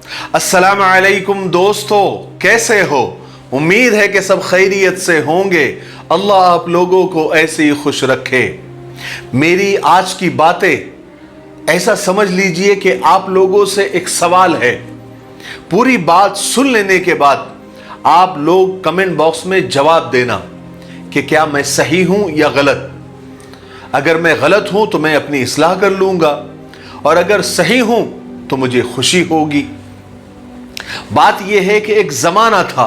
अस्सलाम अलैकुम दोस्तों, कैसे हो? उम्मीद है कि सब खैरियत से होंगे। अल्लाह आप लोगों को ऐसे ही खुश रखे। मेरी आज की बातें ऐसा समझ लीजिए कि आप लोगों से एक सवाल है। पूरी बात सुन लेने के बाद आप लोग कमेंट बॉक्स में जवाब देना कि क्या मैं सही हूं या गलत। अगर मैं गलत हूं तो मैं अपनी इस्लाह कर लूंगा, और अगर सही हूं तो मुझे खुशी होगी। बात यह है कि एक जमाना था,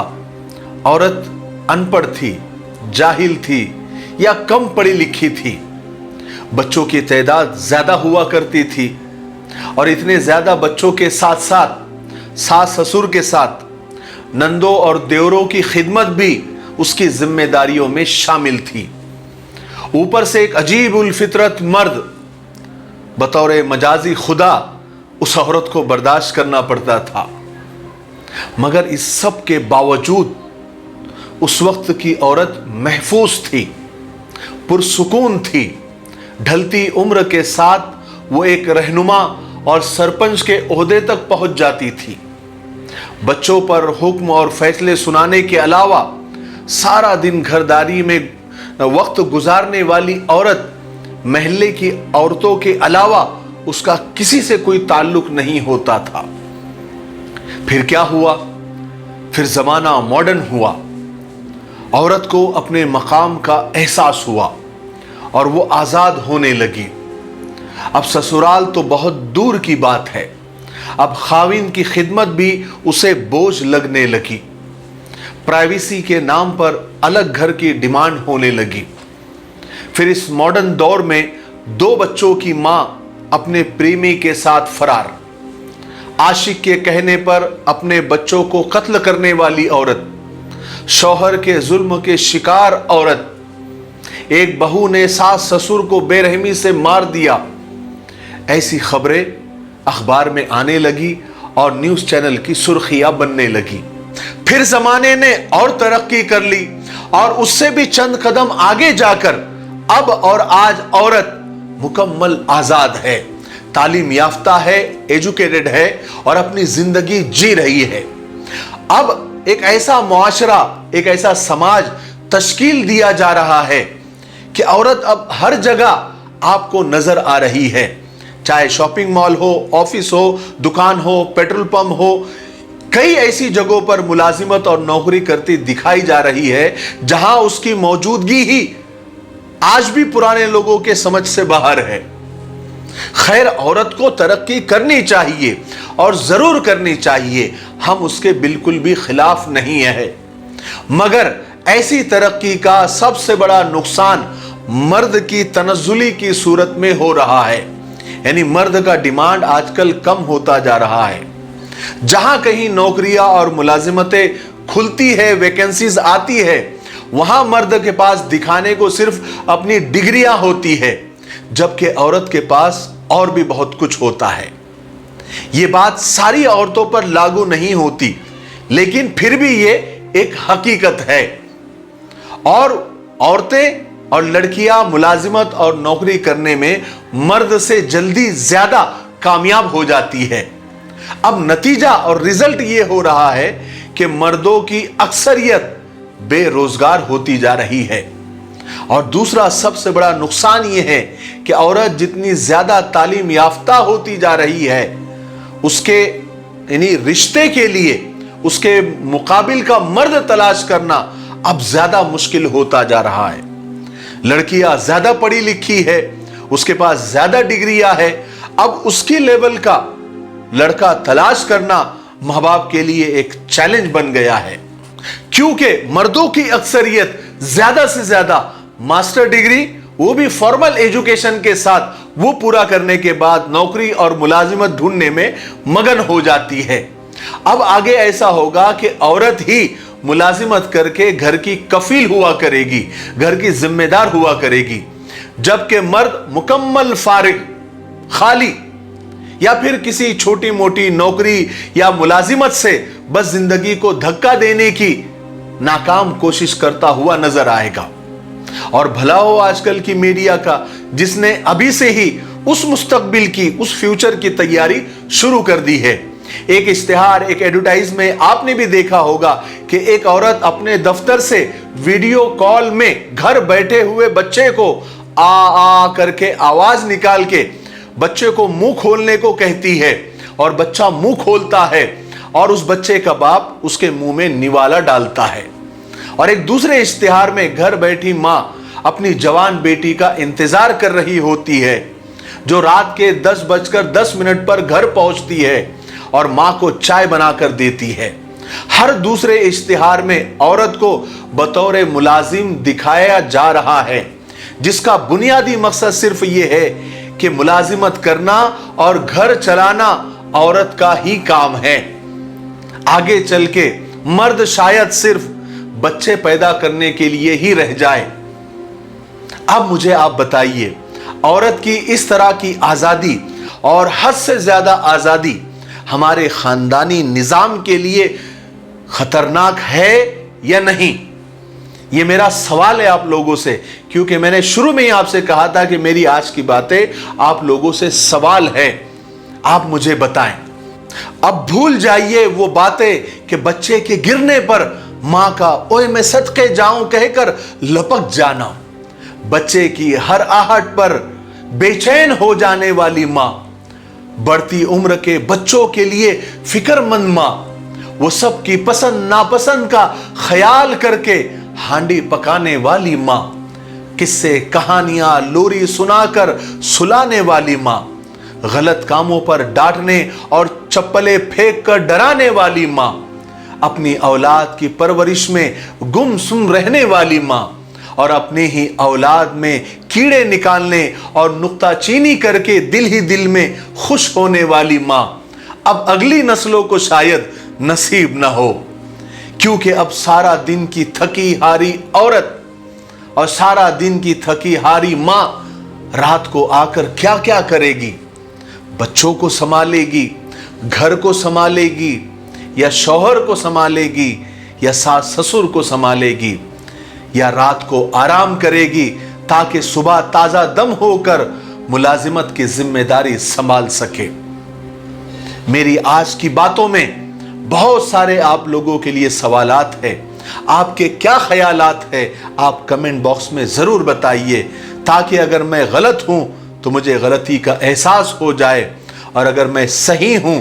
औरत अनपढ़ थी, जाहिल थी या कम पढ़ी लिखी थी। बच्चों की तादाद ज्यादा हुआ करती थी, और इतने ज्यादा बच्चों के साथ साथ सास ससुर के साथ नंदों और देवरों की खिदमत भी उसकी जिम्मेदारियों में शामिल थी। ऊपर से एक अजीब उल फितरत मर्द बतौर मजाजी खुदा उस औरत को बर्दाश्त करना पड़ता था। मगर इस सब के बावजूद उस वक्त की औरत महफूज थी, पुरसुकून थी। ढलती उम्र के साथ वो एक रहनुमा और सरपंच के ओहदे तक पहुंच जाती थी। बच्चों पर हुक्म और फैसले सुनाने के अलावा सारा दिन घरदारी में वक्त गुजारने वाली औरत महल्ले की औरतों के अलावा उसका किसी से कोई ताल्लुक नहीं होता था। फिर क्या हुआ? फिर जमाना मॉडर्न हुआ। औरत को अपने मकाम का एहसास हुआ और वो आजाद होने लगी। अब ससुराल तो बहुत दूर की बात है, अब खाविन की खिदमत भी उसे बोझ लगने लगी। प्राइवेसी के नाम पर अलग घर की डिमांड होने लगी। फिर इस मॉडर्न दौर में 2 बच्चों की मां अपने प्रेमी के साथ फरार, आशिक के कहने पर अपने बच्चों को कत्ल करने वाली औरत, शौहर के जुल्म के शिकार औरत, एक बहू ने सास ससुर को बेरहमी से मार दिया। ऐसी खबरें अखबार में आने लगी और न्यूज चैनल की सुर्खियां बनने लगी। फिर जमाने ने और तरक्की कर ली, और उससे भी चंद कदम आगे जाकर अब और आज औरत मुकम्मल आजाद है, तालीम याफ्ता है, एजुकेटेड है और अपनी जिंदगी जी रही है। अब एक ऐसा मुआशरा, एक ऐसा समाज तश्कील दिया जा रहा है कि औरत अब हर जगह आपको नजर आ रही है। चाहे शॉपिंग मॉल हो, ऑफिस हो, दुकान हो, पेट्रोल पंप हो, कई ऐसी जगहों पर मुलाजिमत और नौकरी करती दिखाई जा रही है जहां उसकी मौजूदगी ही आज भी पुराने लोगों के समझ से बाहर है। खैर, औरत को तरक्की करनी चाहिए और जरूर करनी चाहिए, हम उसके बिल्कुल भी खिलाफ नहीं है। मगर ऐसी तरक्की का सबसे बड़ा नुकसान मर्द की तनज़्ज़ुली की सूरत में हो रहा है। यानी मर्द का डिमांड आजकल कम होता जा रहा है। जहां कहीं नौकरियां और मुलाजिमतें खुलती है, वैकेंसीज आती है, वहां मर्द के पास दिखाने को सिर्फ अपनी डिग्रियां होती है, जबकि औरत के पास और भी बहुत कुछ होता है। यह बात सारी औरतों पर लागू नहीं होती, लेकिन फिर भी यह एक हकीकत है। और औरतें और लड़कियां मुलाजिमत और नौकरी करने में मर्द से जल्दी ज्यादा कामयाब हो जाती है। अब नतीजा और रिजल्ट यह हो रहा है कि मर्दों की अक्सरियत बेरोजगार होती जा रही है। और दूसरा सबसे बड़ा नुकसान यह है कि औरत जितनी ज्यादा तालीम याफ्ता होती जा रही है, उसके यानी रिश्ते के लिए उसके मुकाबिल का मर्द तलाश करना अब ज्यादा मुश्किल होता जा रहा है। लड़कियां ज्यादा पढ़ी लिखी है, उसके पास ज्यादा डिग्रियां है, अब उसकी लेवल का लड़का तलाश करना मां बाप के लिए एक चैलेंज बन गया है। क्योंकि मर्दों की अक्सरियत ज्यादा से ज्यादा मास्टर डिग्री, वो भी फॉर्मल एजुकेशन के साथ, वो पूरा करने के बाद नौकरी और मुलाजिमत ढूंढने में मगन हो जाती है। अब आगे ऐसा होगा कि औरत ही मुलाजिमत करके घर की कफील हुआ करेगी, घर की जिम्मेदार हुआ करेगी, जबकि मर्द मुकम्मल फारिग, खाली या फिर किसी छोटी मोटी नौकरी या मुलाजिमत से बस जिंदगी को धक्का देने की नाकाम कोशिश करता हुआ नजर आएगा। और भला हो आजकल की मीडिया का, जिसने अभी से ही उस मुस्तकबिल की, उस फ्यूचर की तैयारी शुरू कर दी है एक इश्तिहार, एक एडवर्टाइज में आपने भी देखा होगा कि एक औरत अपने दफ्तर से वीडियो कॉल में घर बैठे हुए बच्चे को आ करके आवाज निकाल के बच्चे को मुंह खोलने को कहती है, और बच्चा मुंह खोलता है और उस बच्चे का बाप उसके मुंह में निवाला डालता है। और एक दूसरे इश्तिहार में घर बैठी मां अपनी जवान बेटी का इंतजार कर रही होती है, जो रात के 10:10 पर घर पहुंचती है और मां को चाय बनाकर देती है। हर दूसरे इश्तिहार में औरत को बतौर मुलाजिम दिखाया जा रहा है, जिसका बुनियादी मकसद सिर्फ यह है कि मुलाजिमत करना और घर चलाना औरत का ही काम है। आगे चल के मर्द शायद सिर्फ बच्चे पैदा करने के लिए ही रह जाए। अब मुझे आप बताइए, औरत की इस तरह की आजादी और हद से ज्यादा आजादी हमारे खानदानी निजाम के लिए खतरनाक है या नहीं? ये मेरा सवाल है आप लोगों से, क्योंकि मैंने शुरू में ही आपसे कहा था कि मेरी आज की बातें आप लोगों से सवाल है, आप मुझे बताएं। अब भूल जाइए वो बातें कि बच्चे के गिरने पर मां का ओए मैं सदके जाऊं कहकर लपक जाना, बच्चे की हर आहट पर बेचैन हो जाने वाली मां, बढ़ती उम्र के बच्चों के लिए फिक्रमंद मां, वो सब की पसंद नापसंद का ख्याल करके हांडी पकाने वाली मां, किस्से कहानियां लोरी सुनाकर सुलाने वाली मां, गलत कामों पर डांटने और चप्पलें फेंक कर डराने वाली मां, अपनी औलाद की परवरिश में गुमसुम रहने वाली मां, और अपने ही औलाद में कीड़े निकालने और नुक्ताचीनी करके दिल ही दिल में खुश होने वाली मां, अब अगली नस्लों को शायद नसीब न हो, क्योंकि अब सारा दिन की थकी हारी औरत और सारा दिन की थकी हारी मां रात को आकर क्या क्या करेगी? बच्चों को संभालेगी, घर को संभालेगी, या शौहर को संभालेगी, या सास ससुर को संभालेगी, या रात को आराम करेगी ताकि सुबह ताजा दम होकर मुलाजिमत की जिम्मेदारी संभाल सके। मेरी आज की बातों में बहुत सारे आप लोगों के लिए सवालात है, आपके क्या ख्यालात है आप कमेंट बॉक्स में जरूर बताइए, ताकि अगर मैं गलत हूं तो मुझे गलती का एहसास हो जाए, और अगर मैं सही हूं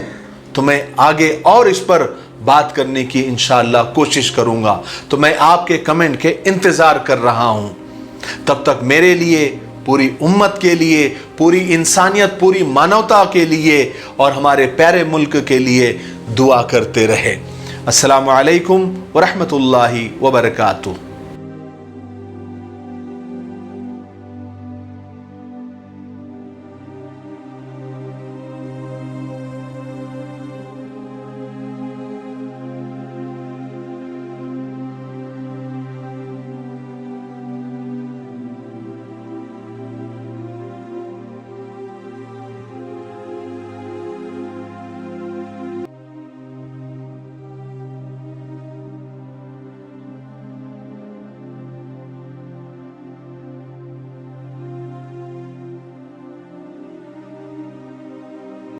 तो मैं आगे और इस पर बात करने की इंशाअल्लाह कोशिश करूंगा। तो मैं आपके कमेंट के इंतजार कर रहा हूं। तब तक मेरे लिए, पूरी उम्मत के लिए, पूरी इंसानियत, पूरी मानवता के लिए और हमारे प्यारे मुल्क के लिए दुआ करते रहे। अस्सलामु अलैकुम व रहमतुल्लाहि व बरकातुहू।